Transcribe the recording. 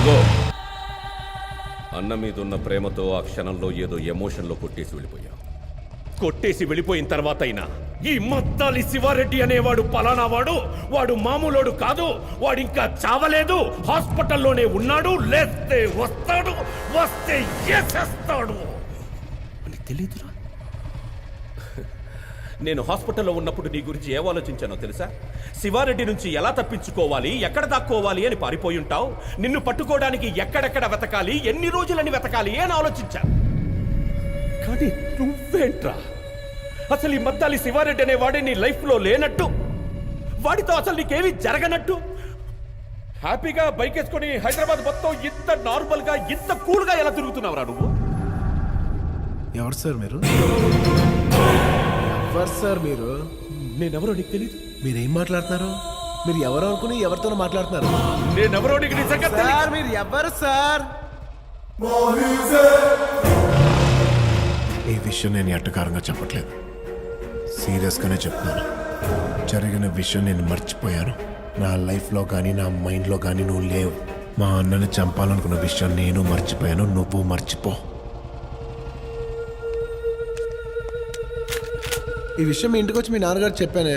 ఆగో. అన్న మీదున్న ప్రేమతో ఆ క్షణంలో ఏదో ఎమోషన్లో కొట్టేసి వెళ్ళిపోయిన తర్వాత అయినా ఈ మద్దాలి శివారెడ్డి అనేవాడు పలానా వాడు మామూలోడు కాదు, వాడు ఇంకా చావలేదు, హాస్పిటల్లోనే ఉన్నాడు, లేస్తే వస్తాడు, వస్తే ఏసేస్తాడు అని తెలీదురా. నేను హాస్పిటల్లో ఉన్నప్పుడు నీ గురించి ఏం ఆలోచించానో తెలుసా? శివారెడ్డి నుంచి ఎలా తప్పించుకోవాలి, ఎక్కడ దాక్కోవాలి అని పారిపోయి ఉంటావు. నిన్ను పట్టుకోవడానికి ఎక్కడెక్కడ వెతకాలి, ఎన్ని రోజులని వెతకాలి అని ఆలోచించా. కానీ నువ్వేంట్రా, అసలు ఈ మద్దాలి శివారెడ్డి అనే వాడే నీ లైఫ్లో లేనట్టు, వాడితో అసలు నీకేమీ జరగనట్టు హ్యాపీగా బైక్ వేసుకొని హైదరాబాద్ మొత్తం ఇంత నార్మల్గా ఇంత కూల్గా ఎలా తిరుగుతున్నావురా నువ్వు? ఎవరు సార్ మీరు? ఎవరు సార్ మీరు? నేనెవరో నీకు తెలీదు. మీరేం మాట్లాడుతున్నారు? మీరు ఎవరు అనుకుని ఎవరితోనో మాట్లాడుతున్నారు? నేనెవరో నీకు నిజంగా సార్ మీరు ఎవరు సార్? ఈ విషయం నేను ఎట్టకారంగా చెప్పట్లేదు, సీరియస్గానే చెప్తున్నాను. జరిగిన విషయం నేను మర్చిపోయాను. నా లైఫ్లో కానీ నా మైండ్లో కానీ నువ్వు లేవు. మా అన్నని చంపాలనుకున్న విషయం నేను మర్చిపోయాను, నువ్వు మర్చిపో. ఈ విషయం మీ ఇంటికి వచ్చి మీ నాన్నగారు చెప్పానే.